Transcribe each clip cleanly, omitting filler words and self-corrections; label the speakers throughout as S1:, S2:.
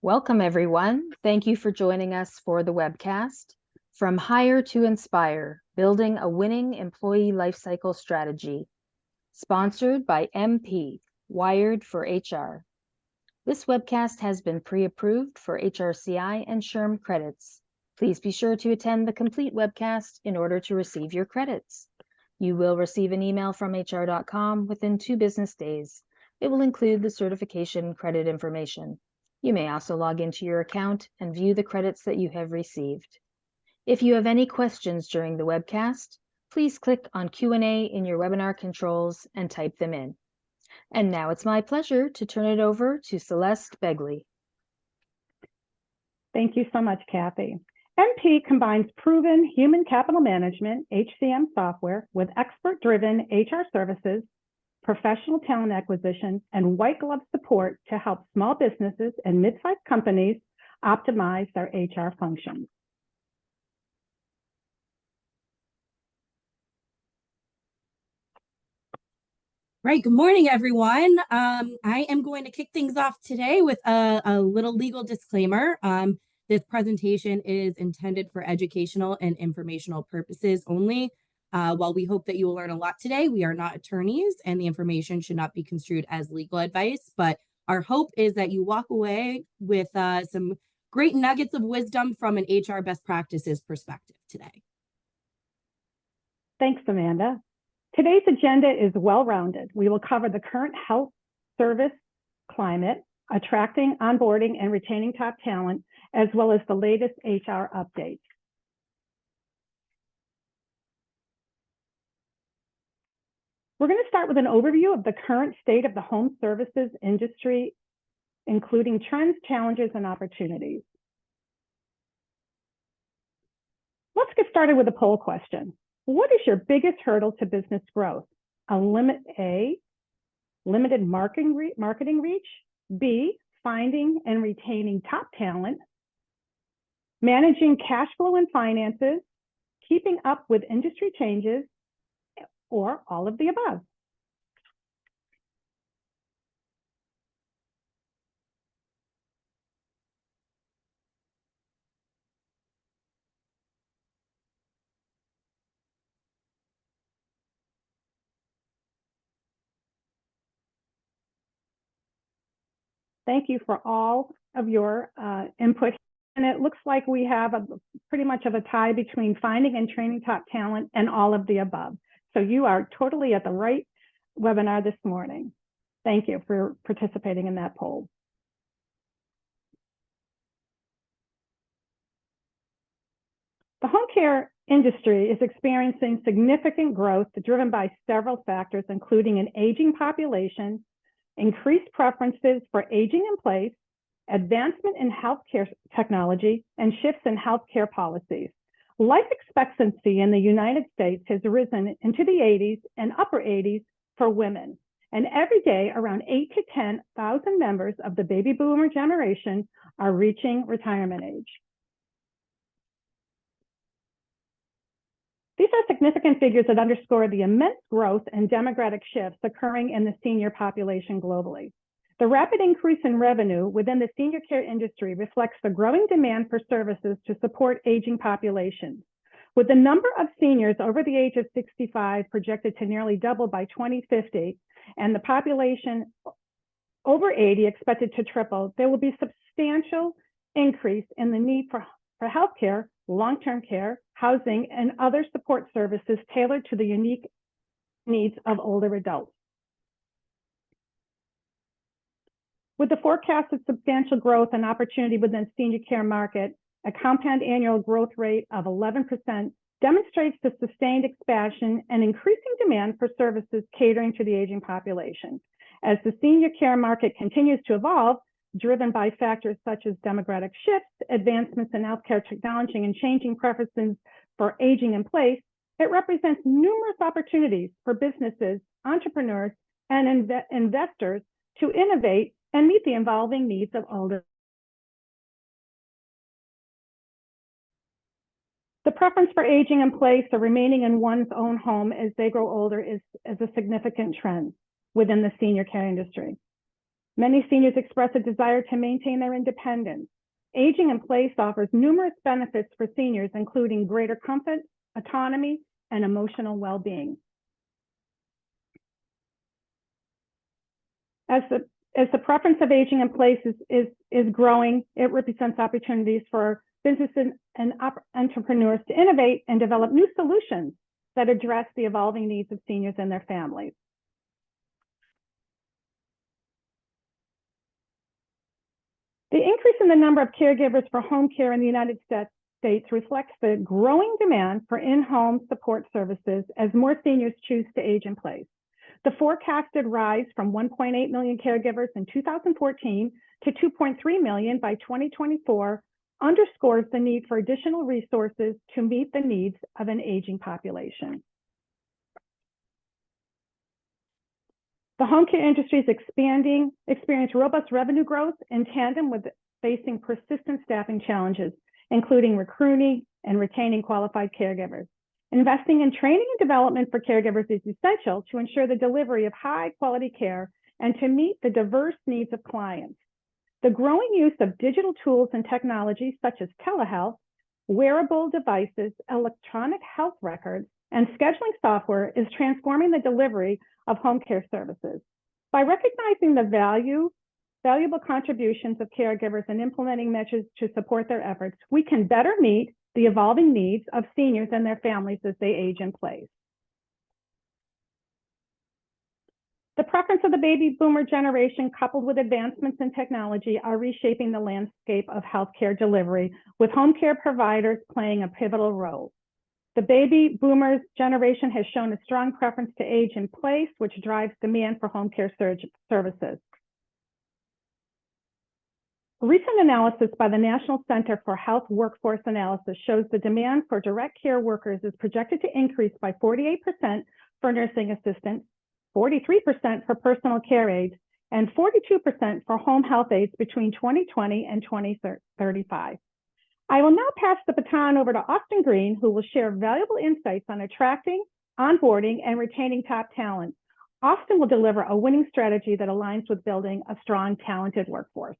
S1: Welcome, everyone. Thank you for joining us for the webcast, From Hire to Inspire, Building a Winning Employee Lifecycle Strategy, sponsored by MP, Wired for HR. This webcast has been pre-approved for HRCI and SHRM credits. Please be sure to attend the complete webcast in order to receive your credits. You will receive an email from hr.com within 2 business days. It will include the certification credit information. You may also log into your account and view the credits that you have received. If you have any questions during the webcast, please click on Q&A in your webinar controls and type them in. And now it's my pleasure to turn it over to Celeste Begley.
S2: Thank you so much, Kathy. MP combines proven human capital management, HCM software, with expert-driven HR services, professional talent acquisition, and white glove support to help small businesses and mid-sized companies optimize their HR functions.
S3: Right. Good morning, everyone. I am going to kick things off today with a little legal disclaimer. This presentation is intended for educational and informational purposes only. While we hope that you will learn a lot today, we are not attorneys and the information should not be construed as legal advice. But our hope is that you walk away with some great nuggets of wisdom from an HR best practices perspective today.
S2: Thanks, Amanda. Today's agenda is well-rounded. We will cover the current health service climate, attracting, onboarding, and retaining top talent, as well as the latest HR updates. We're going to start with an overview of the current state of the home services industry, including trends, challenges, and opportunities. Let's get started with a poll question. What is your biggest hurdle to business growth? Limited marketing reach. B, finding and retaining top talent. Managing cash flow and finances. Keeping up with industry changes. Or all of the above. Thank you for all of your input. And it looks like we have pretty much of a tie between finding and training top talent and all of the above. So you are totally at the right webinar this morning. Thank you for participating in that poll. The home care industry is experiencing significant growth driven by several factors, including an aging population, increased preferences for aging in place, advancement in healthcare technology, and shifts in healthcare policies. Life expectancy in the United States has risen into the 80s and upper 80s for women. And every day, around 8,000 to 10,000 members of the baby boomer generation are reaching retirement age. These are significant figures that underscore the immense growth and demographic shifts occurring in the senior population globally. The rapid increase in revenue within the senior care industry reflects the growing demand for services to support aging populations. With the number of seniors over the age of 65 projected to nearly double by 2050, and the population over 80 expected to triple, there will be substantial increase in the need for healthcare, long-term care, housing, and other support services tailored to the unique needs of older adults. With the forecasted substantial growth and opportunity within the senior care market, a compound annual growth rate of 11% demonstrates the sustained expansion and increasing demand for services catering to the aging population. As the senior care market continues to evolve, driven by factors such as demographic shifts, advancements in healthcare technology, and changing preferences for aging in place, it represents numerous opportunities for businesses, entrepreneurs, and investors to innovate and meet the evolving needs of older. The preference for aging in place or remaining in one's own home as they grow older is a significant trend within the senior care industry. Many seniors express a desire to maintain their independence. Aging in place offers numerous benefits for seniors, including greater comfort, autonomy, and emotional well-being. As the preference of aging in place is growing, it represents opportunities for businesses and entrepreneurs to innovate and develop new solutions that address the evolving needs of seniors and their families. The increase in the number of caregivers for home care in the United States reflects the growing demand for in-home support services as more seniors choose to age in place. The forecasted rise from 1.8 million caregivers in 2014 to 2.3 million by 2024 underscores the need for additional resources to meet the needs of an aging population. The home care industry is experiencing robust revenue growth in tandem with facing persistent staffing challenges, including recruiting and retaining qualified caregivers. Investing in training and development for caregivers is essential to ensure the delivery of high quality care and to meet the diverse needs of clients. The growing use of digital tools and technologies such as telehealth, wearable devices, electronic health records, and scheduling software is transforming the delivery of home care services. By recognizing the valuable contributions of caregivers and implementing measures to support their efforts, we can better meet the evolving needs of seniors and their families as they age in place. The preference of the baby boomer generation, coupled with advancements in technology, are reshaping the landscape of healthcare delivery, with home care providers playing a pivotal role. The baby boomers generation has shown a strong preference to age in place, which drives demand for home care services. A recent analysis by the National Center for Health Workforce Analysis shows the demand for direct care workers is projected to increase by 48% for nursing assistants, 43% for personal care aides, and 42% for home health aides between 2020 and 2035. I will now pass the baton over to Austin Green, who will share valuable insights on attracting, onboarding, and retaining top talent. Austin will deliver a winning strategy that aligns with building a strong, talented workforce.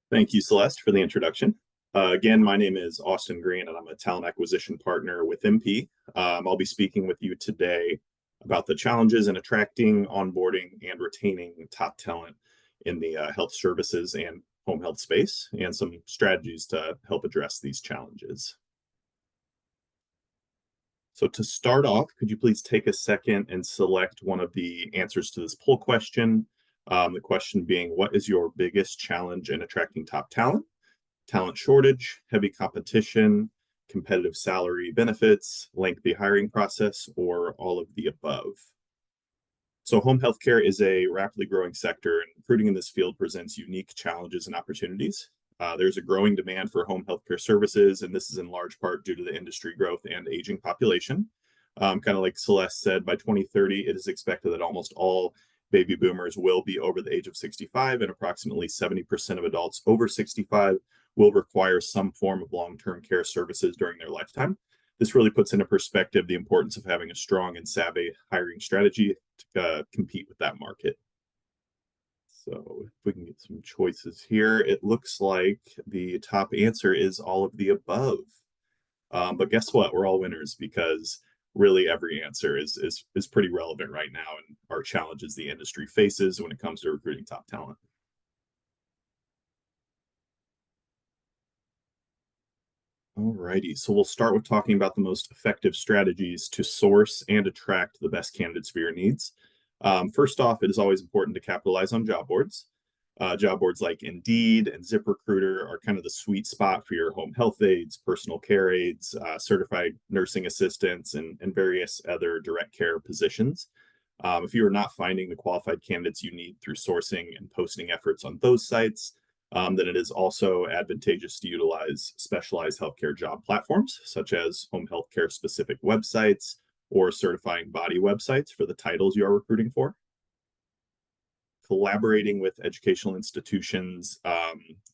S4: Thank you, Celeste, for the introduction. Again, my name is Austin Green, and I'm a talent acquisition partner with MP. I'll be speaking with you today about the challenges in attracting, onboarding, and retaining top talent in the health services and home health space, and some strategies to help address these challenges. So to start off, could you please take a second and select one of the answers to this poll question? The question being, what is your biggest challenge in attracting top talent? Talent shortage, heavy competition, competitive salary benefits, lengthy hiring process, or all of the above? So home healthcare is a rapidly growing sector, and recruiting in this field presents unique challenges and opportunities. There's a growing demand for home healthcare services, and this is in large part due to the industry growth and aging population. Kind of like Celeste said, by 2030, it is expected that almost all baby boomers will be over the age of 65, and approximately 70% of adults over 65 will require some form of long-term care services during their lifetime. This really puts into perspective the importance of having a strong and savvy hiring strategy to compete with that market. So if we can get some choices here, it looks like the top answer is all of the above. But guess what? We're all winners, because really every answer is pretty relevant right now and are challenges the industry faces when it comes to recruiting top talent. Alrighty, so we'll start with talking about the most effective strategies to source and attract the best candidates for your needs. First off, it is always important to capitalize on job boards. Job boards like Indeed and ZipRecruiter are kind of the sweet spot for your home health aides, personal care aides, certified nursing assistants, and various other direct care positions. If you are not finding the qualified candidates you need through sourcing and posting efforts on those sites, then it is also advantageous to utilize specialized healthcare job platforms, such as home healthcare specific websites or certifying body websites for the titles you are recruiting for. Collaborating with educational institutions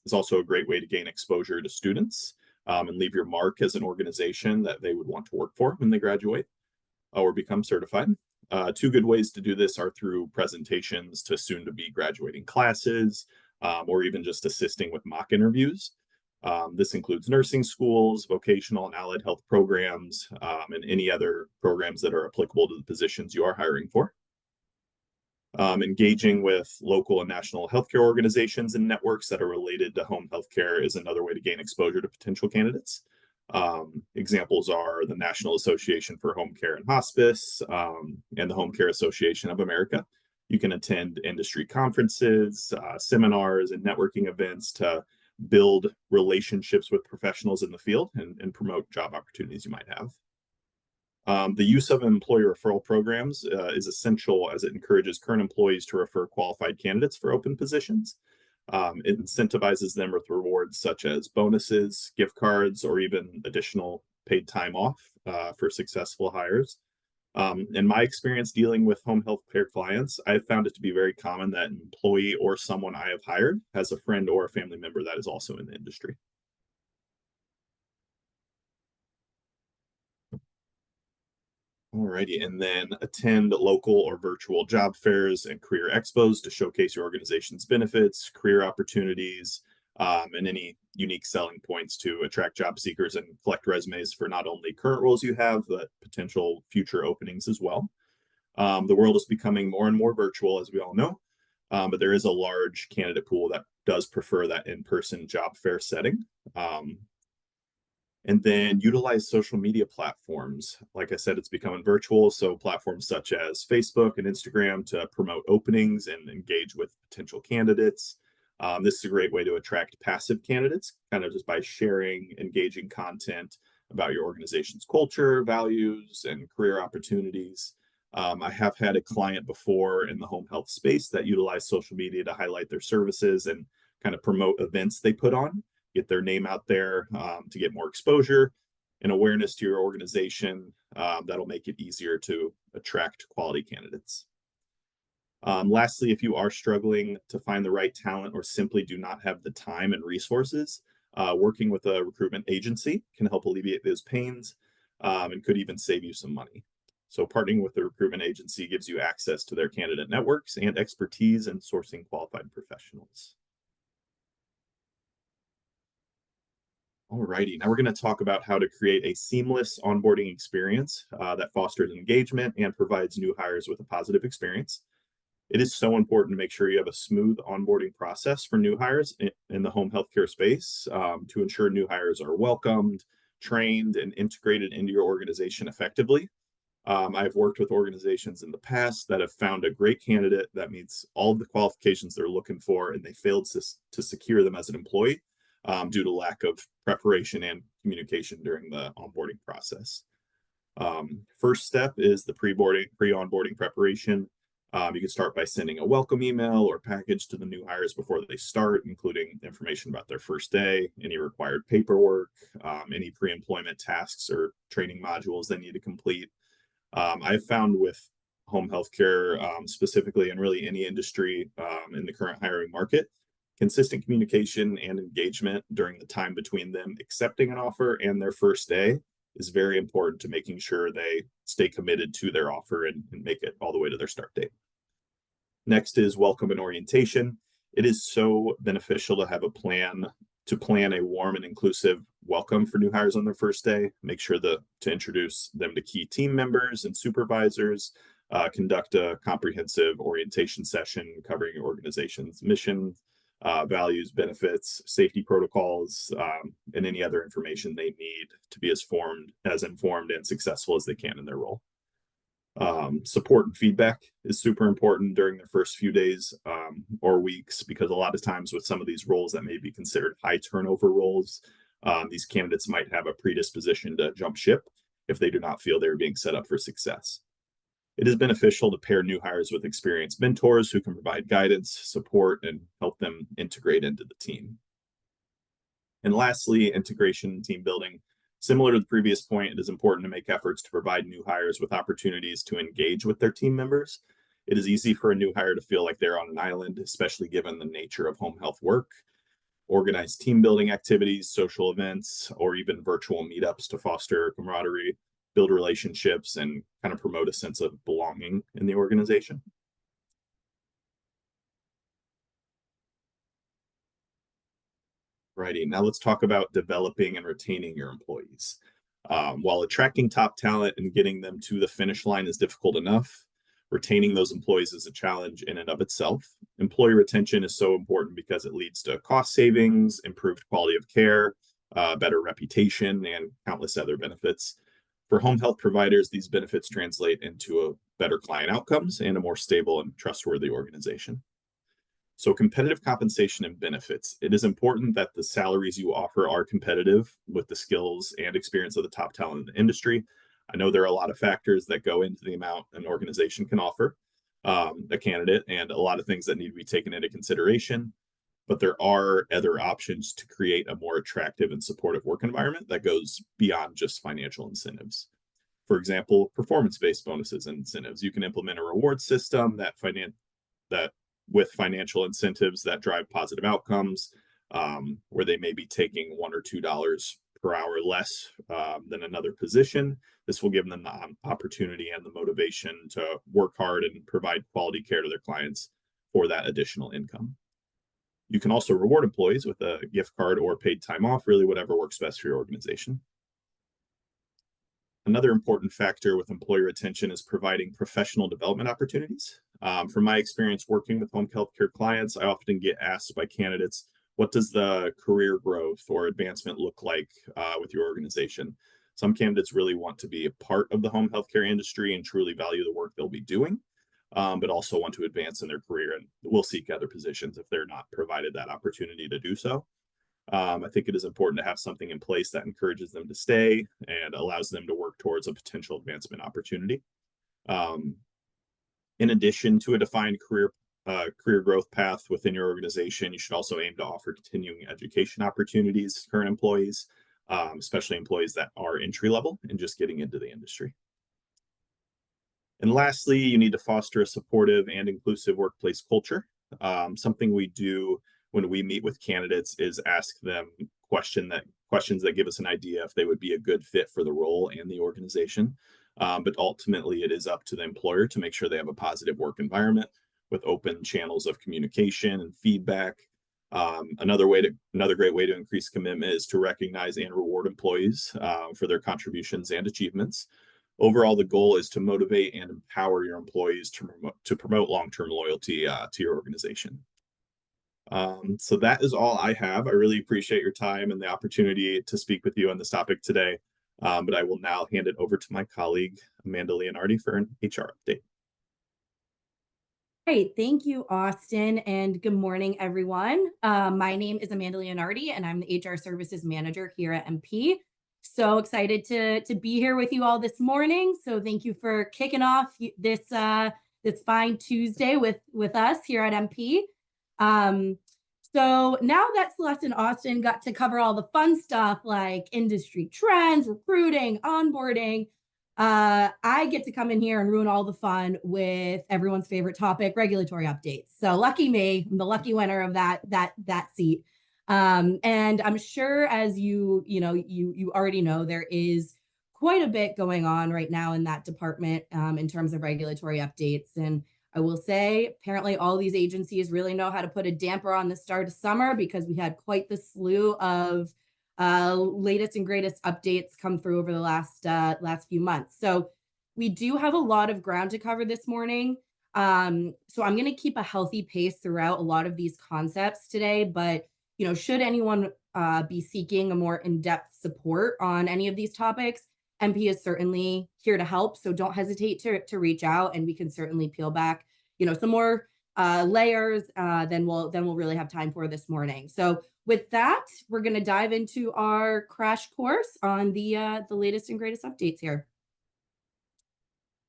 S4: is also a great way to gain exposure to students and leave your mark as an organization that they would want to work for when they graduate or become certified. Two good ways to do this are through presentations to soon-to-be graduating classes, or even just assisting with mock interviews. This includes nursing schools, vocational and allied health programs, and any other programs that are applicable to the positions you are hiring for. Engaging with local and national healthcare organizations and networks that are related to home healthcare is another way to gain exposure to potential candidates. Examples are the National Association for Home Care and Hospice, and the Home Care Association of America. You can attend industry conferences, seminars, and networking events to build relationships with professionals in the field and promote job opportunities you might have. The use of employee referral programs is essential as it encourages current employees to refer qualified candidates for open positions. It incentivizes them with rewards such as bonuses, gift cards, or even additional paid time off for successful hires. In my experience dealing with home health care clients, I've found it to be very common that an employee or someone I have hired has a friend or a family member that is also in the industry. Alrighty, and then attend local or virtual job fairs and career expos to showcase your organization's benefits, career opportunities, and any unique selling points to attract job seekers and collect resumes for not only current roles you have, but potential future openings as well. The world is becoming more and more virtual, as we all know, but there is a large candidate pool that does prefer that in-person job fair setting. And then utilize social media platforms. Like I said, it's becoming virtual, so platforms such as Facebook and Instagram to promote openings and engage with potential candidates. This is a great way to attract passive candidates, kind of just by sharing engaging content about your organization's culture, values, and career opportunities. I have had a client before in the home health space that utilized social media to highlight their services and kind of promote events they put on, get their name out there to get more exposure and awareness to your organization. That'll make it easier to attract quality candidates. Lastly, if you are struggling to find the right talent or simply do not have the time and resources, working with a recruitment agency can help alleviate those pains and could even save you some money. So partnering with the recruitment agency gives you access to their candidate networks and expertise in sourcing qualified professionals. Alrighty, now we're going to talk about how to create a seamless onboarding experience that fosters engagement and provides new hires with a positive experience. It is so important to make sure you have a smooth onboarding process for new hires in the home healthcare space to ensure new hires are welcomed, trained, and integrated into your organization effectively. I've worked with organizations in the past that have found a great candidate that meets all of the qualifications they're looking for, and they failed to secure them as an employee due to lack of preparation and communication during the onboarding process. First step is the pre-onboarding preparation. You can start by sending a welcome email or package to the new hires before they start, including information about their first day, any required paperwork, any pre-employment tasks or training modules they need to complete. I've found with home healthcare, specifically, and really any industry in the current hiring market, consistent communication and engagement during the time between them accepting an offer and their first day is very important to making sure they stay committed to their offer and make it all the way to their start date. Next is welcome and orientation. It is so beneficial to have a plan a warm and inclusive welcome for new hires on their first day. Make sure to introduce them to key team members and supervisors, conduct a comprehensive orientation session covering your organization's mission, values, benefits, safety protocols, and any other information they need to be as informed and successful as they can in their role. Support and feedback is super important during their first few days or weeks, because a lot of times with some of these roles that may be considered high turnover roles, these candidates might have a predisposition to jump ship if they do not feel they're being set up for success. It is beneficial to pair new hires with experienced mentors who can provide guidance, support, and help them integrate into the team. And lastly, integration and team building. Similar to the previous point, it is important to make efforts to provide new hires with opportunities to engage with their team members. It is easy for a new hire to feel like they're on an island, especially given the nature of home health work. Organize team building activities, social events, or even virtual meetups to foster camaraderie build relationships, and kind of promote a sense of belonging in the organization. Righty, now let's talk about developing and retaining your employees. While attracting top talent and getting them to the finish line is difficult enough, retaining those employees is a challenge in and of itself. Employee retention is so important because it leads to cost savings, improved quality of care, better reputation, and countless other benefits. For home health providers, these benefits translate into a better client outcomes and a more stable and trustworthy organization. So competitive compensation and benefits. It is important that the salaries you offer are competitive with the skills and experience of the top talent in the industry. I know there are a lot of factors that go into the amount an organization can offer a candidate, and a lot of things that need to be taken into consideration. But there are other options to create a more attractive and supportive work environment that goes beyond just financial incentives. For example, performance-based bonuses and incentives. You can implement a reward system that with financial incentives that drive positive outcomes, where they may be taking $1 or $2 per hour less than another position. This will give them the opportunity and the motivation to work hard and provide quality care to their clients for that additional income. You can also reward employees with a gift card or paid time off, really whatever works best for your organization. Another important factor with employee retention is providing professional development opportunities. From my experience working with home healthcare clients, I often get asked by candidates, what does the career growth or advancement look like with your organization? Some candidates really want to be a part of the home healthcare industry and truly value the work they'll be doing, but also want to advance in their career and will seek other positions if they're not provided that opportunity to do so. I think it is important to have something in place that encourages them to stay and allows them to work towards a potential advancement opportunity. In addition to a defined career growth path within your organization, you should also aim to offer continuing education opportunities to current employees, especially employees that are entry level and just getting into the industry. And lastly, you need to foster a supportive and inclusive workplace culture. Something we do when we meet with candidates is ask them questions that give us an idea if they would be a good fit for the role and the organization. But ultimately, it is up to the employer to make sure they have a positive work environment with open channels of communication and feedback. Another great way to increase commitment is to recognize and reward employees for their contributions and achievements. Overall, the goal is to motivate and empower your employees to promote long-term loyalty to your organization. So that is all I have. I really appreciate your time and the opportunity to speak with you on this topic today. But I will now hand it over to my colleague, Amanda Leonardi, for an HR update.
S3: Great. Thank you, Austin, and good morning, everyone. My name is Amanda Leonardi, and I'm the HR Services Manager here at MP. So excited to be here with you all this morning. So thank you for kicking off this fine Tuesday with us here at MP. So now that Celeste and Austin got to cover all the fun stuff like industry trends, recruiting, onboarding, I get to come in here and ruin all the fun with everyone's favorite topic, regulatory updates. So lucky me, I'm the lucky winner of that seat. And I'm sure, as you already know, there is quite a bit going on right now in that department in terms of regulatory updates. And I will say, apparently all these agencies really know how to put a damper on the start of summer, because we had quite the slew of latest and greatest updates come through over the last few months. So we do have a lot of ground to cover this morning. So I'm going to keep a healthy pace throughout a lot of these concepts today. But should anyone be seeking a more in-depth support on any of these topics, MP is certainly here to help. So don't hesitate to reach out, and we can certainly peel back, some more layers than we'll really have time for this morning. So with that, we're going to dive into our crash course on the latest and greatest updates here.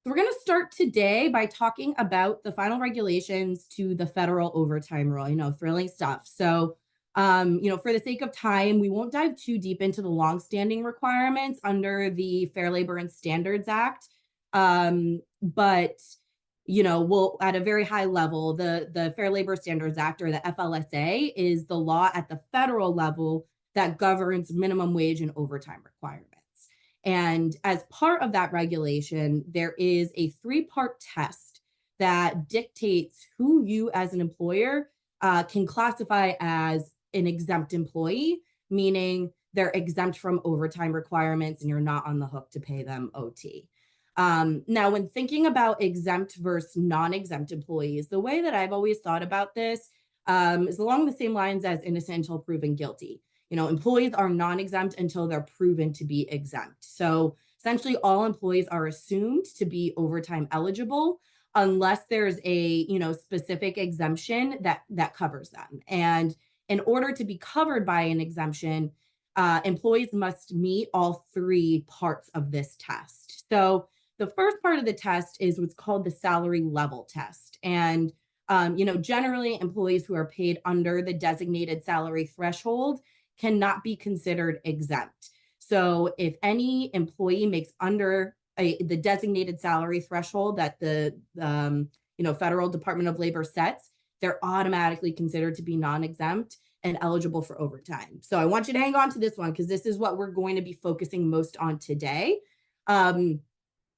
S3: So we're going to start today by talking about the final regulations to the federal overtime rule. Thrilling stuff. So for the sake of time, we won't dive too deep into the longstanding requirements under the Fair Labor and Standards Act. But we'll, at a very high level, the Fair Labor Standards Act, or the FLSA, is the law at the federal level that governs minimum wage and overtime requirements. And as part of that regulation, there is a 3-part test that dictates who you as an employer can classify as an exempt employee, meaning they're exempt from overtime requirements and you're not on the hook to pay them OT. Now, when thinking about exempt versus non-exempt employees, the way that I've always thought about this is along the same lines as innocent until proven guilty. Employees are non-exempt until they're proven to be exempt. So essentially all employees are assumed to be overtime eligible unless there's a, specific exemption that covers them. And in order to be covered by an exemption, employees must meet all 3 parts of this test. So the first part of the test is what's called the salary level test. And, generally employees who are paid under the designated salary threshold cannot be considered exempt. So if any employee makes under the designated salary threshold that the Federal Department of Labor sets, they're automatically considered to be non-exempt and eligible for overtime. So I want you to hang on to this one because this is what we're going to be focusing most on today. For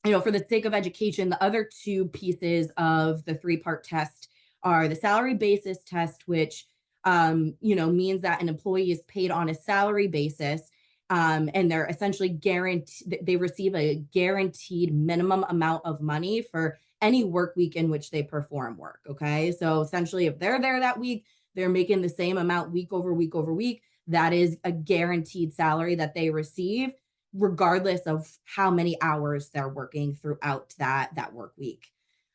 S3: the sake of education, the other 2 pieces of the 3-part test are the salary basis test, which means that an employee is paid on a salary basis, and they're essentially guaranteed, they receive a guaranteed minimum amount of money for any work week in which they perform work. Okay. So essentially, if they're there that week, they're making the same amount week over week over week. That is a guaranteed salary that they receive, regardless of how many hours they're working throughout that work week.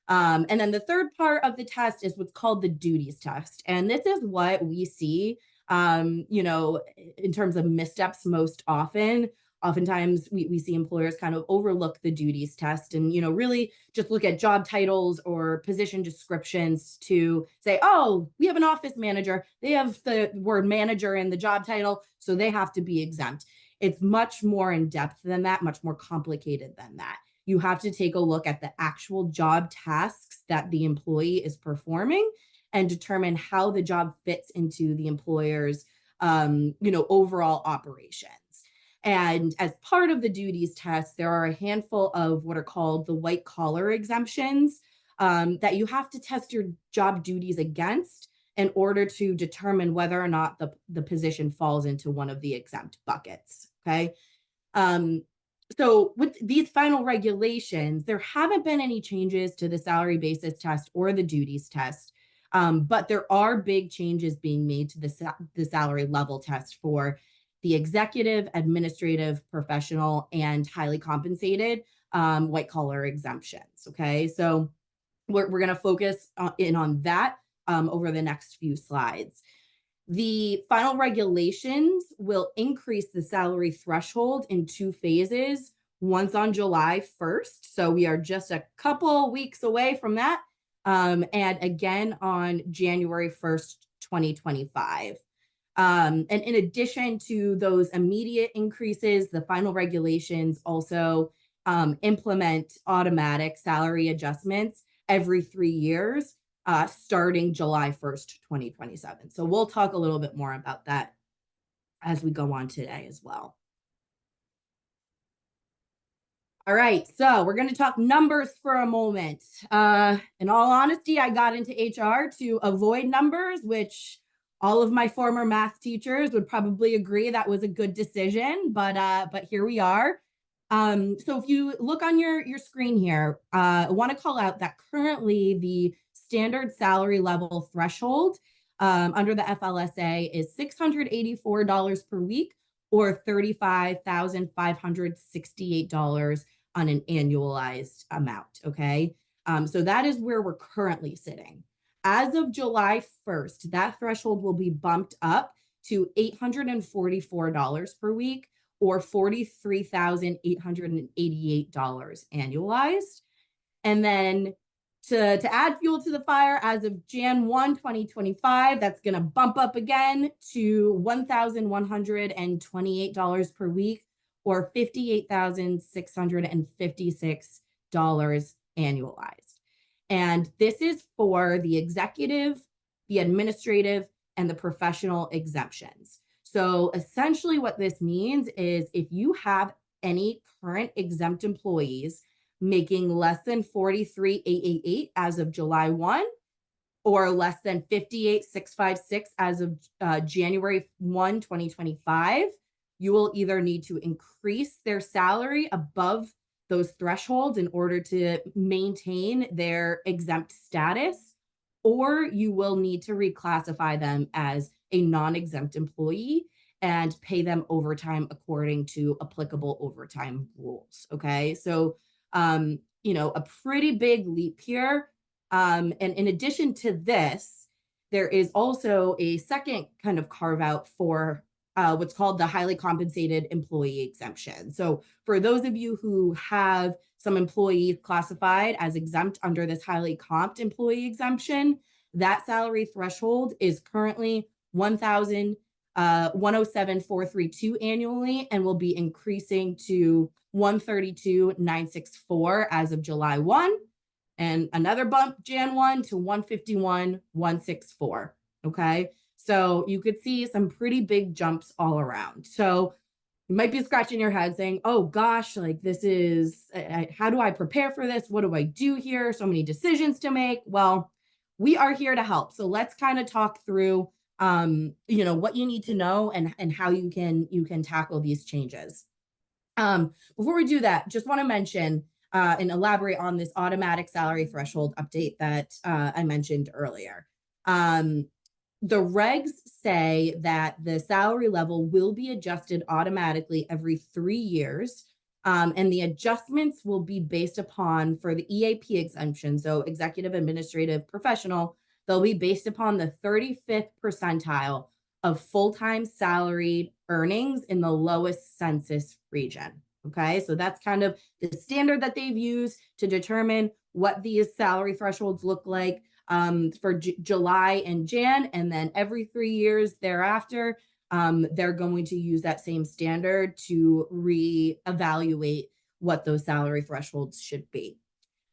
S3: And then the third part of the test is what's called the duties test. And this is what we see, in terms of missteps most often. Oftentimes we see employers kind of overlook the duties test and, really just look at job titles or position descriptions to say, oh, we have an office manager. They have the word manager in the job title, so they have to be exempt. It's much more in depth than that, much more complicated than that. You have to take a look at the actual job tasks that the employee is performing and determine how the job fits into the employer's, overall operations. And as part of the duties test, there are a handful of what are called the white collar exemptions that you have to test your job duties against in order to determine whether or not the position falls into one of the exempt buckets. Okay. So with these final regulations, there haven't been any changes to the salary basis test or the duties test, but there are big changes being made to the salary level test for the executive, administrative, professional, and highly compensated white collar exemptions. Okay, so we're going to focus in on that over the next few slides. The final regulations will increase the salary threshold in 2 phases, once on July 1st. So we are just a couple weeks away from that. And again on January 1st, 2025. And in addition to those immediate increases, the final regulations also implement automatic salary adjustments every 3 years. Starting July 1st, 2027. So we'll talk a little bit more about that as we go on today as well. All right, so we're going to talk numbers for a moment. In all honesty, I got into HR to avoid numbers, which all of my former math teachers would probably agree that was a good decision, but here we are. So if you look on your screen here, I want to call out that currently the standard salary level threshold under the FLSA is $684 per week or $35,568 on an annualized amount, okay? So that is where we're currently sitting. As of July 1st, that threshold will be bumped up to $844 per week or $43,888 annualized. And then to add fuel to the fire, as of Jan 1, 2025, that's going to bump up again to $1,128 per week or $58,656 annualized. And this is for the executive, the administrative, and the professional exemptions. So essentially what this means is if you have any current exempt employees making less than 43,888 as of July 1, or less than 58,656 as of January 1, 2025, you will either need to increase their salary above those thresholds in order to maintain their exempt status, or you will need to reclassify them as a non-exempt employee and pay them overtime according to applicable overtime rules. Okay, so a pretty big leap here. And in addition to this, there is also a second kind of carve out for what's called the highly compensated employee exemption. So for those of you who have some employees classified as exempt under this highly comped employee exemption, that salary threshold is currently 107,432 annually and will be increasing to 132,964 as of July 1, and another bump Jan 1 to 151,164. Okay, so you could see some pretty big jumps all around. So you might be scratching your head saying, oh gosh, like this is, how do I prepare for this? What do I do here? So many decisions to make. Well, we are here to help. So let's kind of talk through what you need to know and how you can tackle these changes. Before we do that, just want to mention and elaborate on this automatic salary threshold update that I mentioned earlier. The regs say that the salary level will be adjusted automatically every 3 years. And the adjustments will be based upon, for the EAP exemption, so executive administrative professional, they'll be based upon the 35th percentile of full-time salaried earnings in the lowest census region. Okay, so that's kind of the standard that they've used to determine what these salary thresholds look like for July and Jan, and then every 3 years thereafter, they're going to use that same standard to reevaluate what those salary thresholds should be.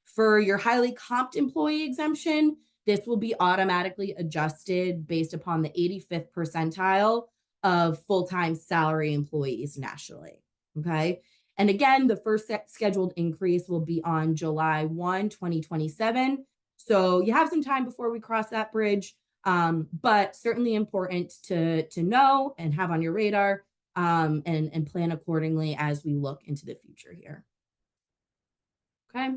S3: For your highly comped employee exemption, this will be automatically adjusted based upon the 85th percentile of full-time salary employees nationally. Okay. And again, the first scheduled increase will be on July 1, 2027. So you have some time before we cross that bridge, but certainly important to know and have on your radar and plan accordingly as we look into the future here. Okay.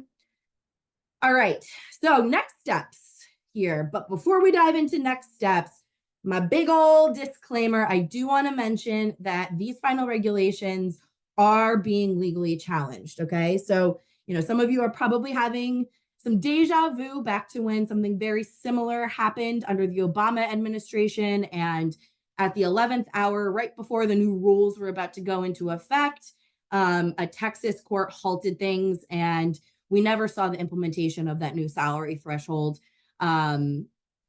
S3: All right. So next steps here. But before we dive into next steps, my big old disclaimer, I do want to mention that these final regulations are being legally challenged. Okay. So, some of you are probably having some deja vu back to when something very similar happened under the Obama administration. And at the 11th hour, right before the new rules were about to go into effect, a Texas court halted things, and we never saw the implementation of that new salary threshold at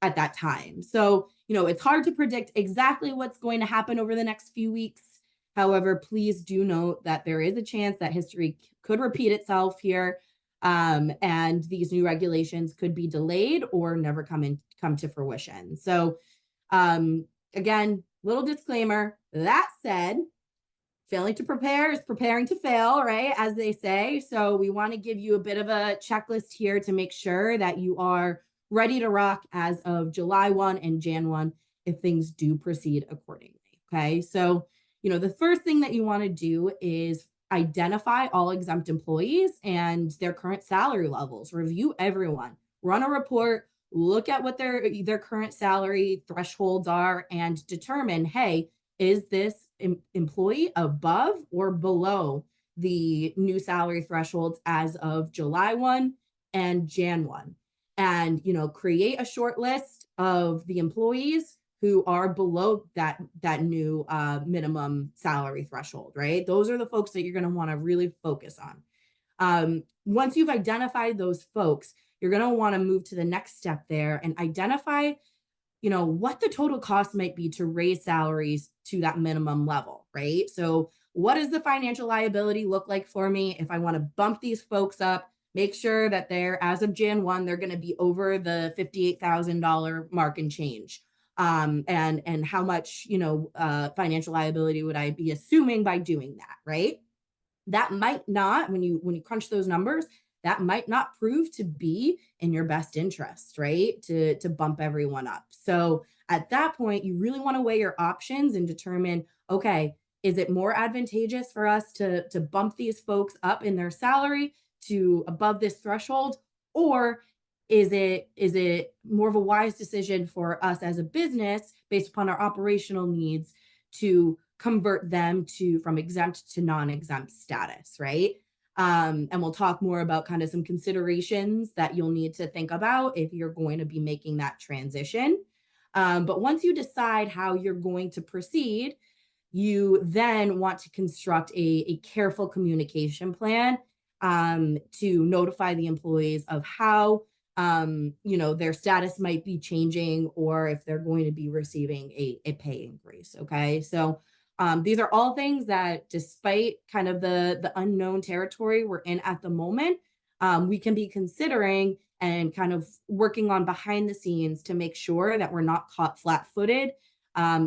S3: that time. So, it's hard to predict exactly what's going to happen over the next few weeks. However, please do note that there is a chance that history could repeat itself here, and these new regulations could be delayed or never come to fruition. So, again, little disclaimer. That said, failing to prepare is preparing to fail, right? As they say. So we want to give you a bit of a checklist here to make sure that you are ready to rock as of July 1 and Jan 1 if things do proceed accordingly. Okay. So, the first thing that you want to do is identify all exempt employees and their current salary levels. Review everyone, run a report, look at what their current salary thresholds are, and determine, hey, is this employee above or below the new salary thresholds as of July 1 and Jan 1? And, create a short list of the employees who are below that new minimum salary threshold, right? Those are the folks that you're going to want to really focus on. Once you've identified those folks, you're going to want to move to the next step there and identify what the total cost might be to raise salaries to that minimum level, right? So what does the financial liability look like for me if I want to bump these folks up, make sure that they're, as of Jan 1, they're going to be over the $58,000 mark and change. And how much, financial liability would I be assuming by doing that, right? that might not, when you crunch those numbers, that might not prove to be in your best interest, right? To bump everyone up. So at that point, you really want to weigh your options and determine, okay, is it more advantageous for us to bump these folks up in their salary to above this threshold? Or is it more of a wise decision for us as a business based upon our operational needs to convert them to from exempt to non-exempt status, right? And we'll talk more about kind of some considerations that you'll need to think about if you're going to be making that transition. But once you decide how you're going to proceed, you then want to construct a careful communication plan to notify the employees of how their status might be changing or if they're going to be receiving a pay increase. Okay, so these are all things that, despite kind of the unknown territory we're in at the moment, we can be considering and kind of working on behind the scenes to make sure that we're not caught flat-footed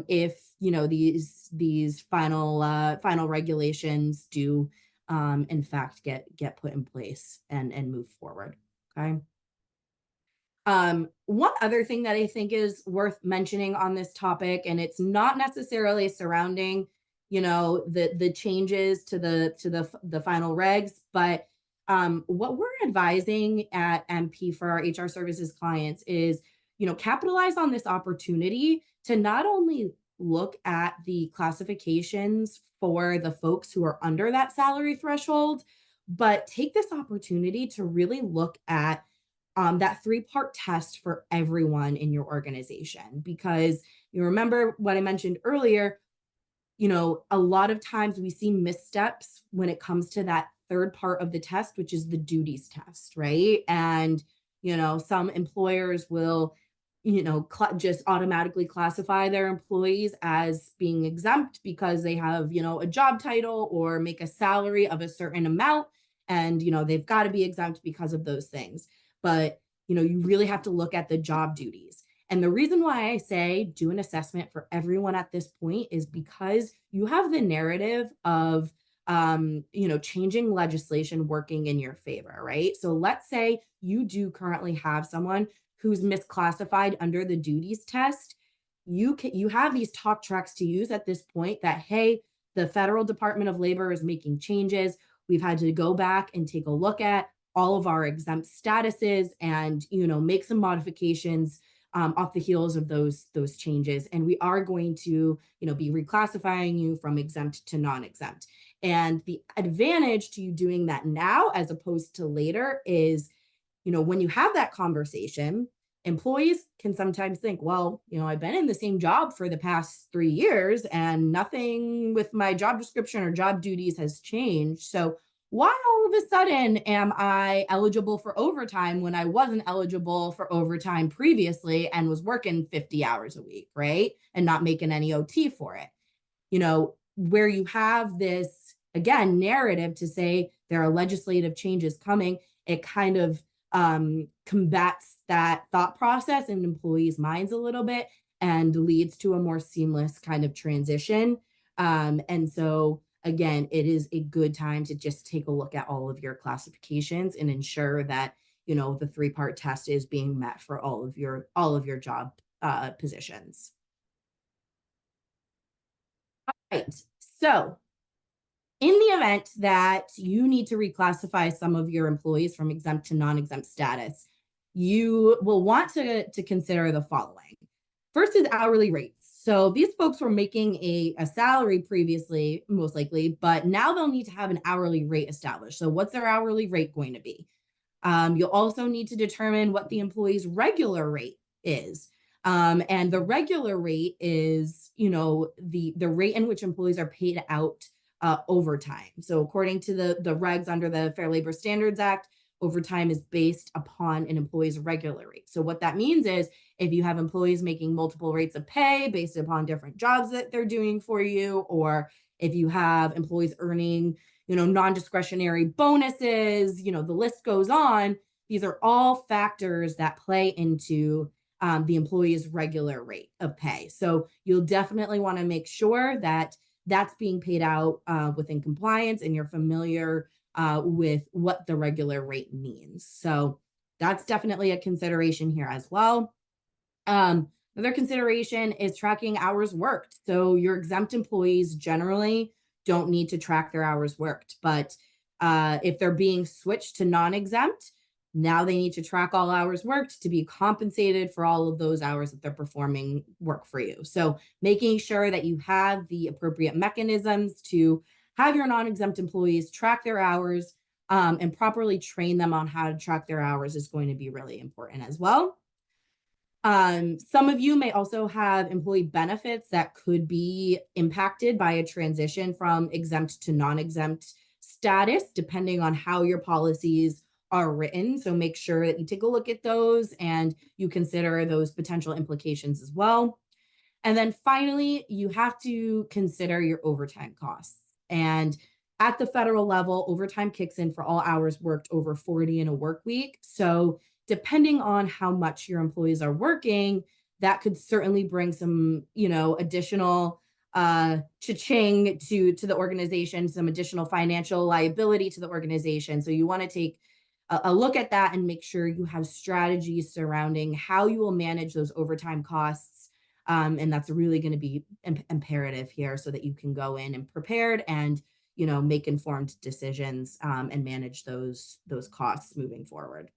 S3: if these final regulations do in fact get put in place and move forward. Okay. One other thing that I think is worth mentioning on this topic, and it's not necessarily surrounding, the changes to the final regs, but what we're advising at MP for our HR services clients is, capitalize on this opportunity to not only look at the classifications for the folks who are under that salary threshold, but take this opportunity to really look at that three-part test for everyone in your organization. Because you remember what I mentioned earlier, a lot of times we see missteps when it comes to that third part of the test, which is the duties test, right? And, some employers will, just automatically classify their employees as being exempt because they have, a job title or make a salary of a certain amount. And, they've got to be exempt because of those things. But, you really have to look at the job duties. And the reason why I say do an assessment for everyone at this point is because you have the narrative of, changing legislation working in your favor, right? So let's say you do currently have someone who's misclassified under the duties test. You have these talk tracks to use at this point that, hey, the Federal Department of Labor is making changes. We've had to go back and take a look at all of our exempt statuses and, make some modifications off the heels of those changes. And we are going to, be reclassifying you from exempt to non-exempt. And the advantage to you doing that now, as opposed to later, is, when you have that conversation, employees can sometimes think, well, I've been in the same job for the past 3 years and nothing with my job description or job duties has changed. So why all of a sudden am I eligible for overtime when I wasn't eligible for overtime previously and was working 50 hours a week, right? And not making any OT for it. Where you have this, again, narrative to say there are legislative changes coming, it kind of combats that thought process in employees' minds a little bit and leads to a more seamless kind of transition. And so, again, it is a good time to just take a look at all of your classifications and ensure that, the three-part test is being met for all of your job positions. All right. So in the event that you need to reclassify some of your employees from exempt to non-exempt status, you will want to consider the following. First is hourly rates. So these folks were making a salary previously, most likely, but now they'll need to have an hourly rate established. So what's their hourly rate going to be? You'll also need to determine what the employee's regular rate is. And the regular rate is, the rate in which employees are paid out overtime. So according to the regs under the Fair Labor Standards Act, overtime is based upon an employee's regular rate. So what that means is if you have employees making multiple rates of pay based upon different jobs that they're doing for you, or if you have employees earning, non-discretionary bonuses, the list goes on. These are all factors that play into the employee's regular rate of pay. So you'll definitely want to make sure that that's being paid out within compliance, and you're familiar with what the regular rate means. So that's definitely a consideration here as well. Another consideration is tracking hours worked. So your exempt employees generally don't need to track their hours worked, but if they're being switched to non-exempt, now they need to track all hours worked to be compensated for all of those hours that they're performing work for you. So making sure that you have the appropriate mechanisms to have your non-exempt employees track their hours and properly train them on how to track their hours is going to be really important as well. Some of you may also have employee benefits that could be impacted by a transition from exempt to non-exempt status, depending on how your policies are written. So make sure that you take a look at those and you consider those potential implications as well. And then finally, you have to consider your overtime costs. And at the federal level, overtime kicks in for all hours worked over 40 in a work week. So depending on how much your employees are working, that could certainly bring some, additional cha-ching to the organization, some additional financial liability to the organization. So you want to take a look at that and make sure you have strategies surrounding how you will manage those overtime costs. And that's really going to be imperative here so that you can go in and prepared and, make informed decisions and manage those costs moving forward.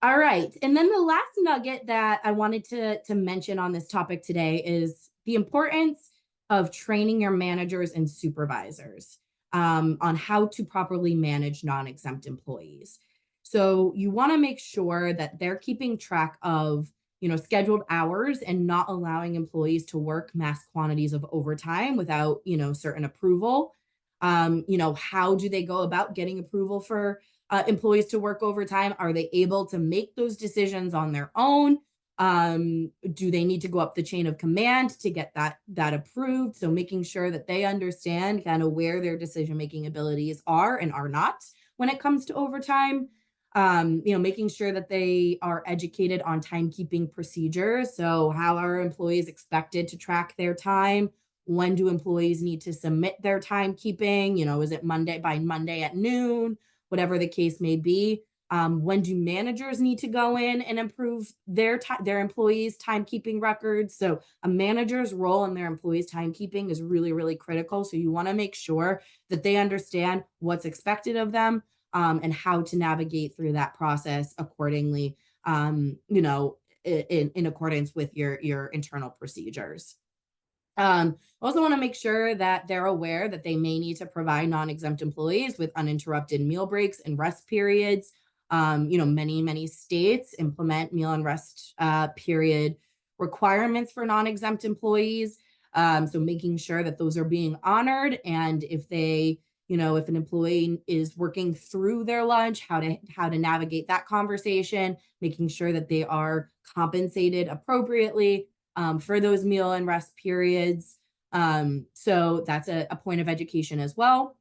S3: All right. And then the last nugget that I wanted to mention on this topic today is the importance of training your managers and supervisors on how to properly manage non-exempt employees. So you want to make sure that they're keeping track of, scheduled hours and not allowing employees to work mass quantities of overtime without, certain approval. How do they go about getting approval for employees to work overtime? Are they able to make those decisions on their own? Do they need to go up the chain of command to get that approved? So making sure that they understand kind of where their decision-making abilities are and are not when it comes to overtime. Making sure that they are educated on timekeeping procedures. So how are employees expected to track their time? When do employees need to submit their timekeeping? Is it by Monday at noon? Whatever the case may be. When do managers need to go in and improve their employees' timekeeping records? So a manager's role in their employees' timekeeping is really, really critical. So you want to make sure that they understand what's expected of them and how to navigate through that process accordingly, in accordance with your internal procedures. Also want to make sure that they're aware that they may need to provide non-exempt employees with uninterrupted meal breaks and rest periods. Many states implement meal and rest period requirements for non-exempt employees. So making sure that those are being honored, and if if an employee is working through their lunch, how to navigate that conversation, making sure that they are compensated appropriately for those meal and rest periods. So that's a point of education as well.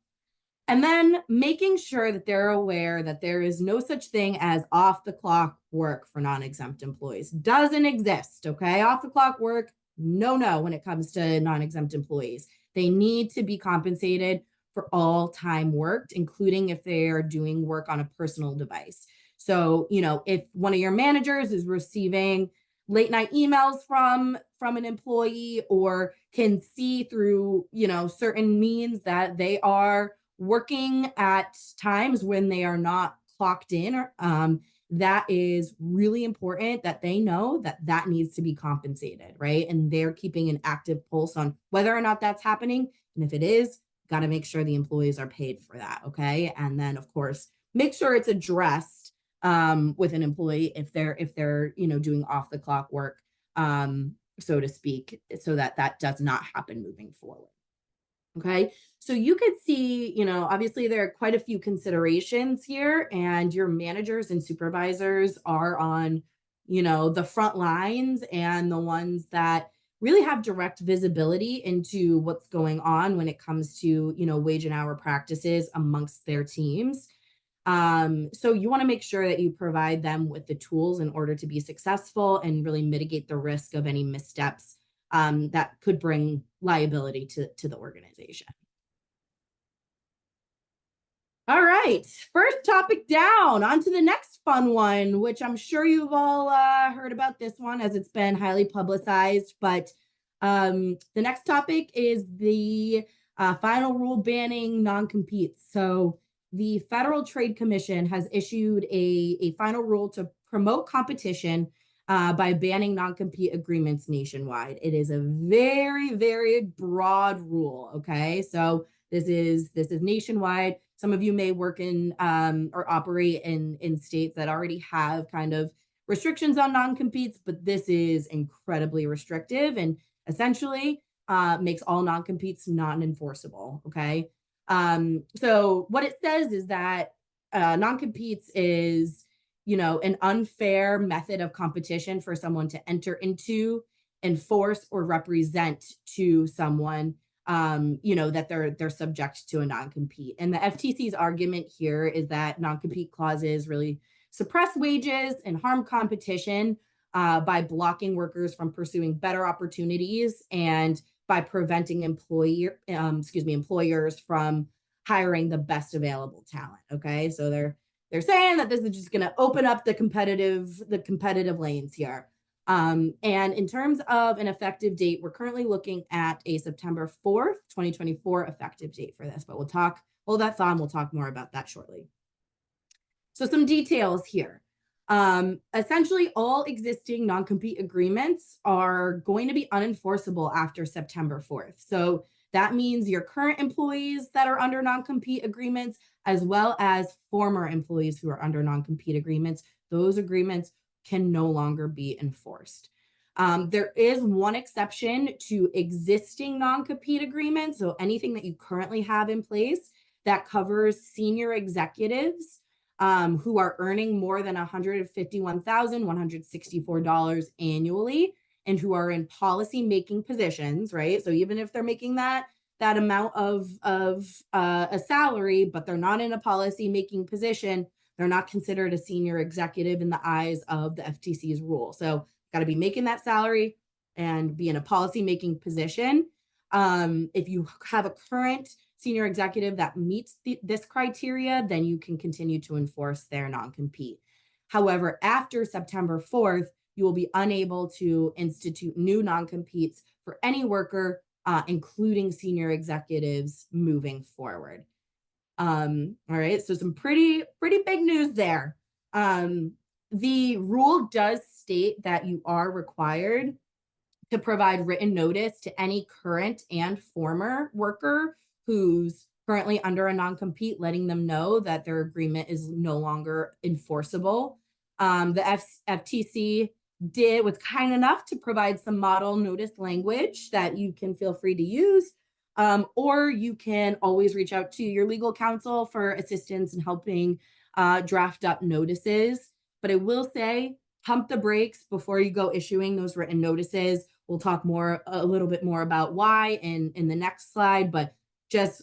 S3: And then making sure that they're aware that there is no such thing as off the clock work for non-exempt employees. Doesn't exist, okay? Off the clock work, no, when it comes to non-exempt employees. They need to be compensated for all time worked, including if they are doing work on a personal device. So, if one of your managers is receiving late night emails from an employee, or can see through, certain means that they are working at times when they are not clocked in, that is really important that they know that needs to be compensated, right? And they're keeping an active pulse on whether or not that's happening. And if it is, got to make sure the employees are paid for that, okay? And then, of course, make sure it's addressed with an employee if they're doing off the clock work, so to speak, so that does not happen moving forward. Okay, so you could see, obviously there are quite a few considerations here, and your managers and supervisors are on, the front lines and the ones that really have direct visibility into what's going on when it comes to, wage and hour practices amongst their teams. So you want to make sure that you provide them with the tools in order to be successful and really mitigate the risk of any missteps that could bring liability to the organization. All right, first topic down, on to the next fun one, which I'm sure you've all heard about this one as it's been highly publicized, but the next topic is the final rule banning non-competes. So the Federal Trade Commission has issued a final rule to promote competition by banning non-compete agreements nationwide. It is a very, very broad rule, okay? So this is nationwide. Some of you may work in or operate in states that already have kind of restrictions on non-competes, but this is incredibly restrictive and essentially makes all non-competes non-enforceable, okay? So what it says is that non-competes is, an unfair method of competition for someone to enter into, enforce, or represent to someone that they're subject to a non-compete. And the FTC's argument here is that non-compete clauses really suppress wages and harm competition by blocking workers from pursuing better opportunities and by preventing employers from hiring the best available talent. Okay, so they're saying that this is just going to open up the competitive lanes here. And in terms of an effective date, we're currently looking at a September 4th, 2024 effective date for this, but hold that thought and we'll talk more about that shortly. So some details here. Essentially, all existing non-compete agreements are going to be unenforceable after September 4th. So that means your current employees that are under non-compete agreements, as well as former employees who are under non-compete agreements, those agreements can no longer be enforced. There is one exception to existing non-compete agreements. So anything that you currently have in place that covers senior executives who are earning more than $151,164 annually and who are in policy-making positions, right? So even if they're making that amount of a salary, but they're not in a policy-making position, they're not considered a senior executive in the eyes of the FTC's rule. So got to be making that salary and be in a policy-making position. If you have a current senior executive that meets this criteria, then you can continue to enforce their non-compete. However, after September 4th, you will be unable to institute new non-competes for any worker, including senior executives moving forward. All right, so some pretty big news there. The rule does state that you are required to provide written notice to any current and former worker who's currently under a non-compete, letting them know that their agreement is no longer enforceable. The FTC was kind enough to provide some model notice language that you can feel free to use, or you can always reach out to your legal counsel for assistance in helping draft up notices. But I will say, pump the brakes before you go issuing those written notices. We'll talk a little bit more about why in the next slide, but just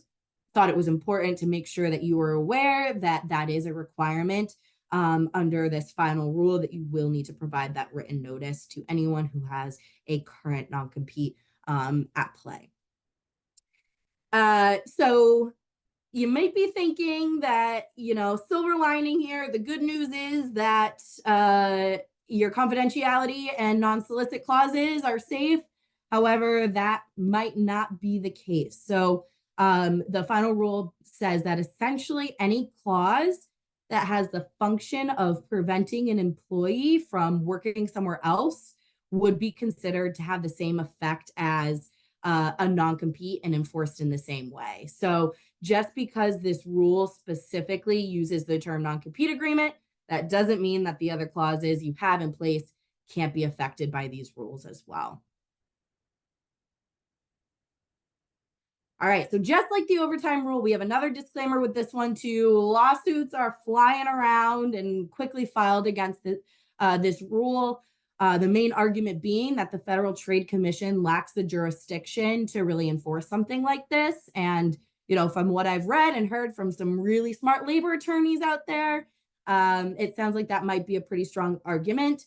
S3: thought it was important to make sure that you were aware that that is a requirement under this final rule, that you will need to provide that written notice to anyone who has a current non-compete at play. So you might be thinking that, silver lining here, the good news is that your confidentiality and non-solicit clauses are safe. However, that might not be the case. So the final rule says that essentially any clause that has the function of preventing an employee from working somewhere else would be considered to have the same effect as a non-compete and enforced in the same way. So just because this rule specifically uses the term non-compete agreement, that doesn't mean that the other clauses you have in place can't be affected by these rules as well. All right, so just like the overtime rule, we have another disclaimer with this one too. Lawsuits are flying around and quickly filed against this rule. The main argument being that the Federal Trade Commission lacks the jurisdiction to really enforce something like this. And, from what I've read and heard from some really smart labor attorneys out there, it sounds like that might be a pretty strong argument.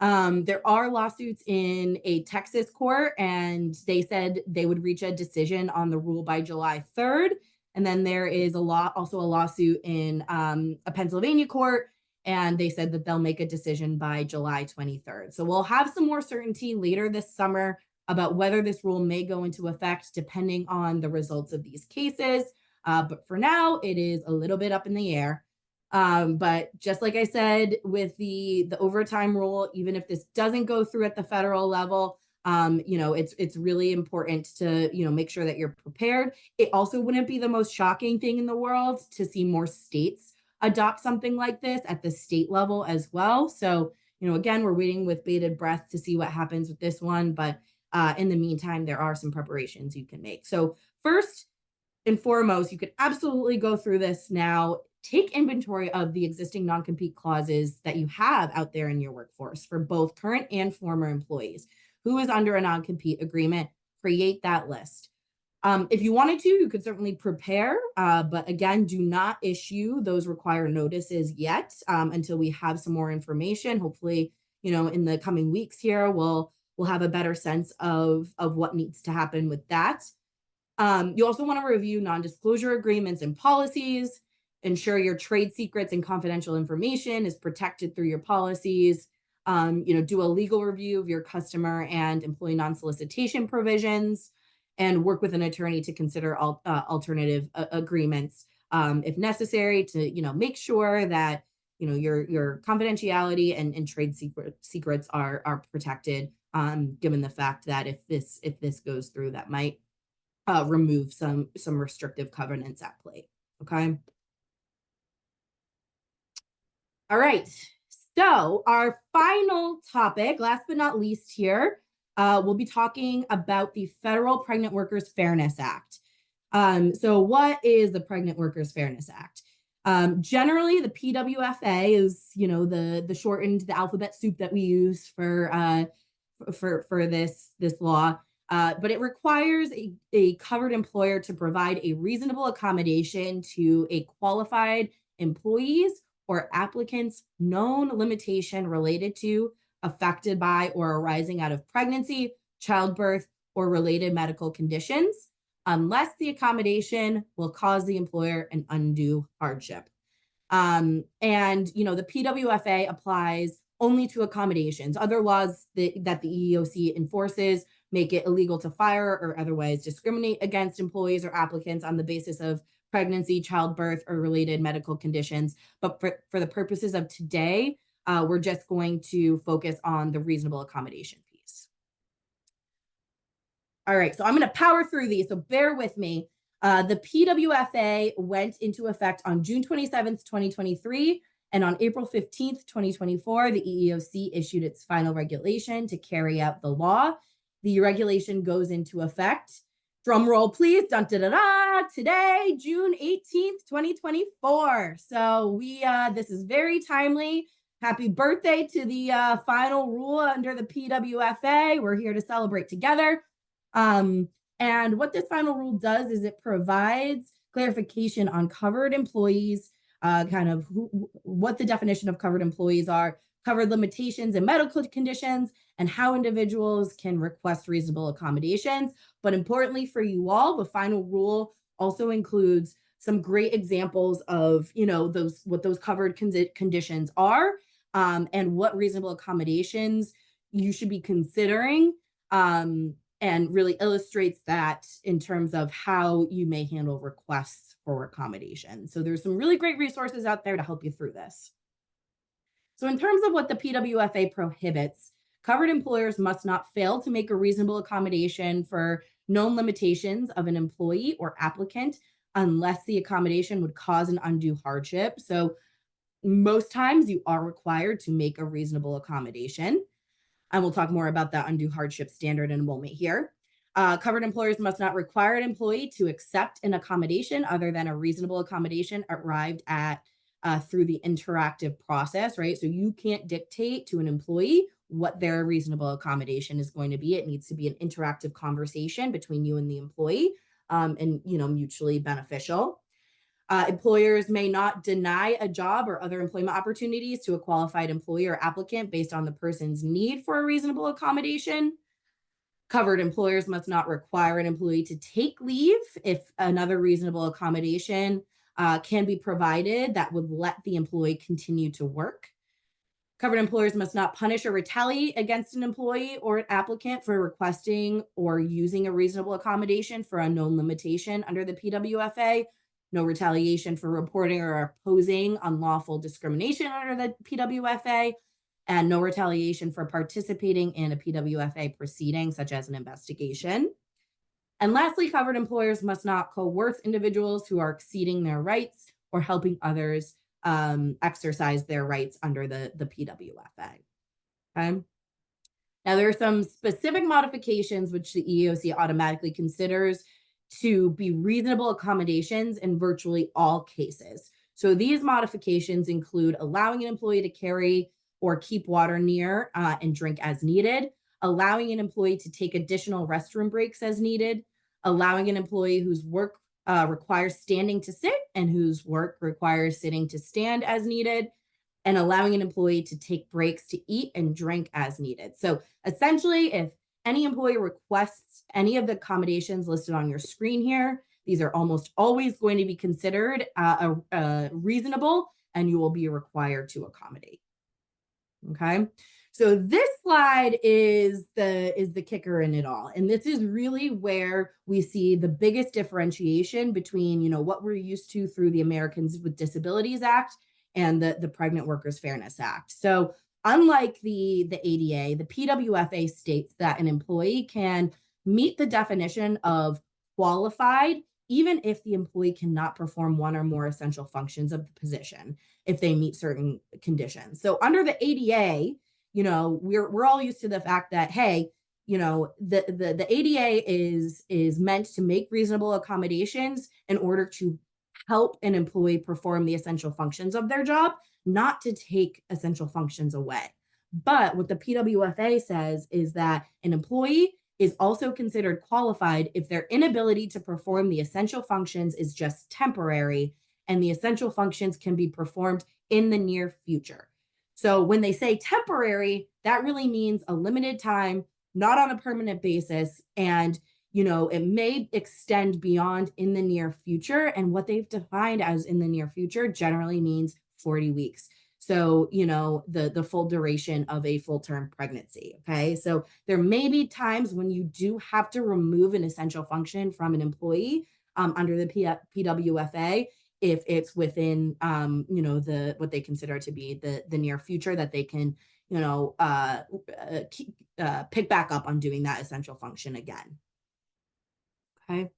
S3: There are lawsuits in a Texas court, and they said they would reach a decision on the rule by July 3rd. And then there is also a lawsuit in a Pennsylvania court, and they said that they'll make a decision by July 23rd. So we'll have some more certainty later this summer about whether this rule may go into effect depending on the results of these cases. But for now, it is a little bit up in the air. But just like I said, with the overtime rule, even if this doesn't go through at the federal level, it's really important to, make sure that you're prepared. It also wouldn't be the most shocking thing in the world to see more states adopt something like this at the state level as well. So, again, we're waiting with bated breath to see what happens with this one. But in the meantime, there are some preparations you can make. So first and foremost, you could absolutely go through this now. Take inventory of the existing non-compete clauses that you have out there in your workforce for both current and former employees. Who is under a non-compete agreement? Create that list. If you wanted to, you could certainly prepare, but again, do not issue those required notices yet until we have some more information. Hopefully, in the coming weeks here, we'll have a better sense of what needs to happen with that. You also want to review non-disclosure agreements and policies. Ensure your trade secrets and confidential information is protected through your policies. Do a legal review of your customer and employee non-solicitation provisions, and work with an attorney to consider alternative agreements if necessary to, make sure that, your confidentiality and trade secrets are protected, given the fact that if this goes through, that might remove some restrictive covenants at play. Okay. All right. So our final topic, last but not least here, we'll be talking about the Federal Pregnant Workers Fairness Act. So what is the Pregnant Workers Fairness Act? Generally, the PWFA is, the shortened, the alphabet soup that we use for this law. But it requires a covered employer to provide a reasonable accommodation to a qualified employee's or applicants' known limitation related to, affected by, or arising out of pregnancy, childbirth, or related medical conditions, unless the accommodation will cause the employer an undue hardship. And, the PWFA applies only to accommodations. Other laws that the EEOC enforces make it illegal to fire or otherwise discriminate against employees or applicants on the basis of pregnancy, childbirth, or related medical conditions. But for the purposes of today, we're just going to focus on the reasonable accommodation piece. All right, so I'm going to power through these, so bear with me. The PWFA went into effect on June 27th, 2023, and on April 15th, 2024, the EEOC issued its final regulation to carry out the law. The regulation goes into effect, drum roll please, dun, da, da, da, today, June 18th, 2024. So this is very timely. Happy birthday to the final rule under the PWFA. We're here to celebrate together. And what this final rule does is it provides clarification on covered employees, what the definition of covered employees are, covered limitations and medical conditions, and how individuals can request reasonable accommodations. But importantly for you all, the final rule also includes some great examples of, what those covered conditions are, and what reasonable accommodations you should be considering, and really illustrates that in terms of how you may handle requests for accommodation. So there's some really great resources out there to help you through this. So in terms of what the PWFA prohibits, covered employers must not fail to make a reasonable accommodation for known limitations of an employee or applicant unless the accommodation would cause an undue hardship. So most times you are required to make a reasonable accommodation. And we'll talk more about that undue hardship standard in a moment here. Covered employers must not require an employee to accept an accommodation other than a reasonable accommodation arrived at through the interactive process, right? So you can't dictate to an employee what their reasonable accommodation is going to be. It needs to be an interactive conversation between you and the employee, and mutually beneficial. Employers may not deny a job or other employment opportunities to a qualified employee or applicant based on the person's need for a reasonable accommodation. Covered employers must not require an employee to take leave if another reasonable accommodation can be provided that would let the employee continue to work. Covered employers must not punish or retaliate against an employee or an applicant for requesting or using a reasonable accommodation for a known limitation under the PWFA. No retaliation for reporting or opposing unlawful discrimination under the PWFA, and no retaliation for participating in a PWFA proceeding, such as an investigation. And lastly, covered employers must not coerce individuals who are exceeding their rights or helping others exercise their rights under the PWFA. Okay. Now, there are some specific modifications which the EEOC automatically considers to be reasonable accommodations in virtually all cases. So these modifications include allowing an employee to carry or keep water near and drink as needed, allowing an employee to take additional restroom breaks as needed, allowing an employee whose work requires standing to sit and whose work requires sitting to stand as needed, and allowing an employee to take breaks to eat and drink as needed. So essentially, if any employee requests any of the accommodations listed on your screen here, these are almost always going to be considered reasonable, and you will be required to accommodate. Okay. So this slide is the kicker in it all. And this is really where we see the biggest differentiation between, what we're used to through the Americans with Disabilities Act and the Pregnant Workers Fairness Act. So unlike the ADA, the PWFA states that an employee can meet the definition of qualified even if the employee cannot perform one or more essential functions of the position if they meet certain conditions. So under the ADA, we're all used to the fact that, hey, the ADA is meant to make reasonable accommodations in order to help an employee perform the essential functions of their job, not to take essential functions away. But what the PWFA says is that an employee is also considered qualified if their inability to perform the essential functions is just temporary and the essential functions can be performed in the near future. So when they say temporary, that really means a limited time, not on a permanent basis. And, it may extend beyond in the near future. And what they've defined as in the near future generally means 40 weeks. So, the full duration of a full-term pregnancy. Okay. So there may be times when you do have to remove an essential function from an employee under the PWFA if it's within, what they consider to be the near future that they can, pick back up on doing that essential function again. Okay.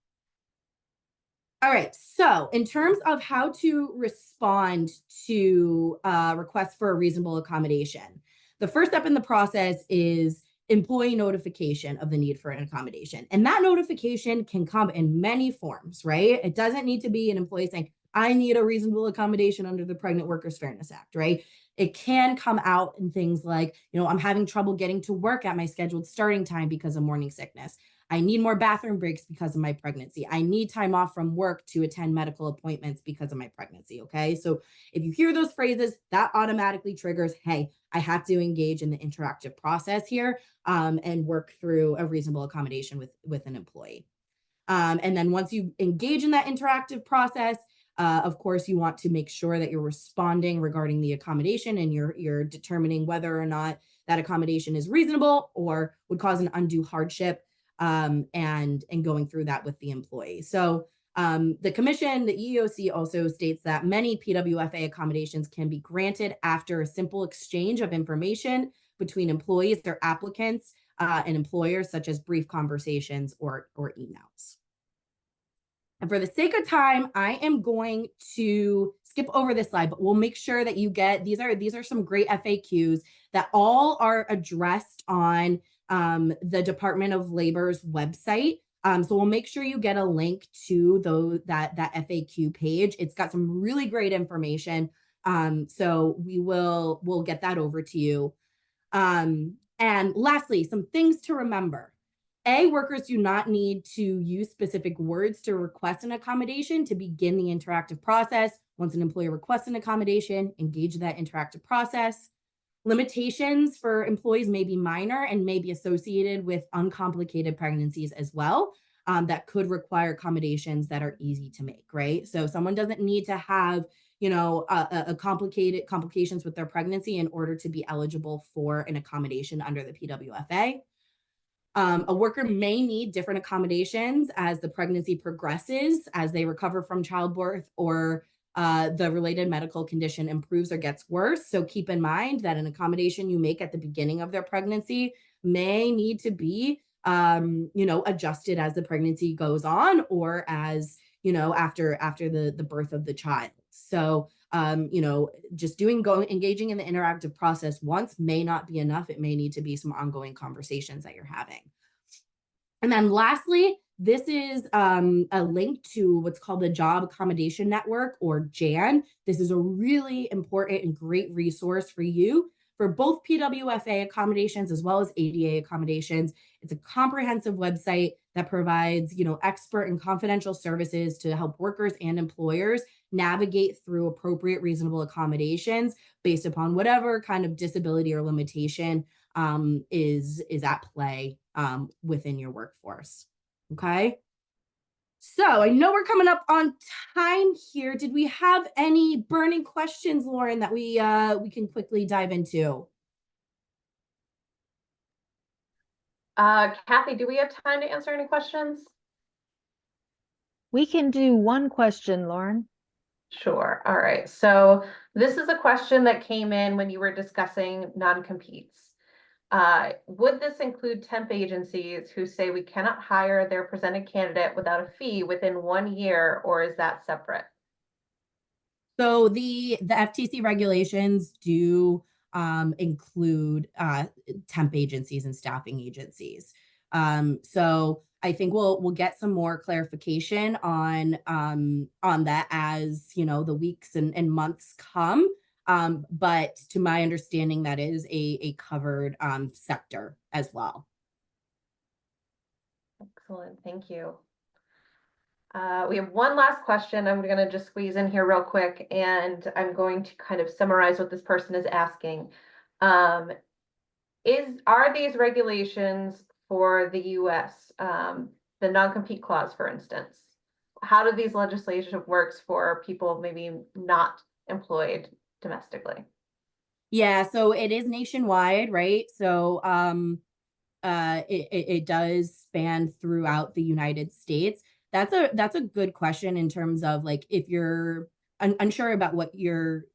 S3: All right. So in terms of how to respond to requests for a reasonable accommodation, the first step in the process is employee notification of the need for an accommodation. And that notification can come in many forms, right? It doesn't need to be an employee saying, I need a reasonable accommodation under the Pregnant Workers Fairness Act, right? It can come out in things like, I'm having trouble getting to work at my scheduled starting time because of morning sickness. I need more bathroom breaks because of my pregnancy. I need time off from work to attend medical appointments because of my pregnancy. Okay. So if you hear those phrases, that automatically triggers, hey, I have to engage in the interactive process here and work through a reasonable accommodation with an employee. And then once you engage in that interactive process, of course, you want to make sure that you're responding regarding the accommodation and you're determining whether or not that accommodation is reasonable or would cause an undue hardship. And going through that with the employee. So the commission, the EEOC also states that many PWFA accommodations can be granted after a simple exchange of information between employees or applicants and employers, such as brief conversations or emails. And for the sake of time, I am going to skip over this slide, but we'll make sure that you get, these are some great FAQs that all are addressed on the Department of Labor's website. So we'll make sure you get a link to that FAQ page. It's got some really great information. So we'll get that over to you. And lastly, some things to remember. Workers do not need to use specific words to request an accommodation to begin the interactive process. Once an employer requests an accommodation, engage in that interactive process. Limitations for employees may be minor and may be associated with uncomplicated pregnancies as well, that could require accommodations that are easy to make, right? So someone doesn't need to have, a complicated complications with their pregnancy in order to be eligible for an accommodation under the PWFA. A worker may need different accommodations as the pregnancy progresses, as they recover from childbirth, or the related medical condition improves or gets worse. So keep in mind that an accommodation you make at the beginning of their pregnancy may need to be, adjusted as the pregnancy goes on, or as, after the birth of the child. So, just engaging in the interactive process once may not be enough. It may need to be some ongoing conversations that you're having. And then lastly, this is a link to what's called the Job Accommodation Network, or JAN. This is a really important and great resource for you for both PWFA accommodations as well as ADA accommodations. It's a comprehensive website that provides, expert and confidential services to help workers and employers navigate through appropriate, reasonable accommodations based upon whatever kind of disability or limitation is at play within your workforce. Okay. So I know we're coming up on time here. Did we have any burning questions, Lauren, that we can quickly dive into?
S5: Kathy, do we have time to answer any questions?
S1: We can do one question, Lauren.
S5: Sure. All right. So this is a question that came in when you were discussing non-competes. Would this include temp agencies who say we cannot hire their presented candidate without a fee within 1 year, or is that separate?
S3: So the FTC regulations do include temp agencies and staffing agencies. So I think we'll get some more clarification on that as the weeks and months come. But to my understanding, that is a covered sector as well.
S5: Excellent, thank you. We have one last question. I'm going to just squeeze in here real quick, and I'm going to kind of summarize what this person is asking. Are these regulations for the U.S., the non-compete clause, for instance? How do these legislation works for people maybe not employed domestically?
S3: Yeah, so it is nationwide, right? So it does span throughout the United States. That's a good question in terms of, like, if you're unsure about what your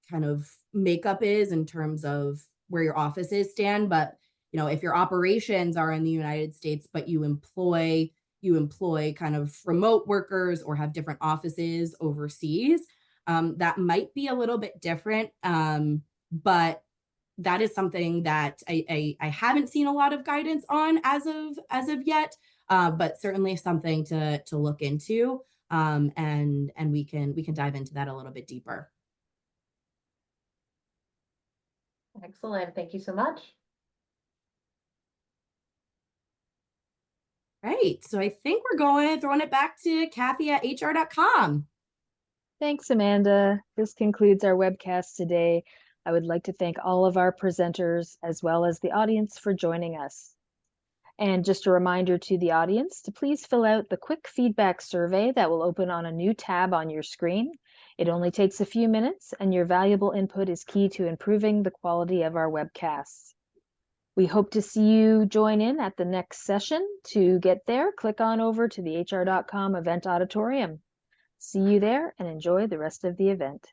S3: kind of makeup is in terms of where your offices stand, but if your operations are in the United States, but you employ kind of remote workers or have different offices overseas, that might be a little bit different. But that is something that I haven't seen a lot of guidance on as of yet, but certainly something to look into, and we can dive into that a little bit deeper.
S5: Excellent, thank you so much.
S3: Right, so I think we're throwing it back to Kathy at hr.com.
S1: Thanks, Amanda. This concludes our webcast today. I would like to thank all of our presenters as well as the audience for joining us. And just a reminder to the audience to please fill out the quick feedback survey that will open on a new tab on your screen. It only takes a few minutes, and your valuable input is key to improving the quality of our webcasts. We hope to see you join in at the next session. To get there, click on over to the hr.com event auditorium. See you there and enjoy the rest of the event.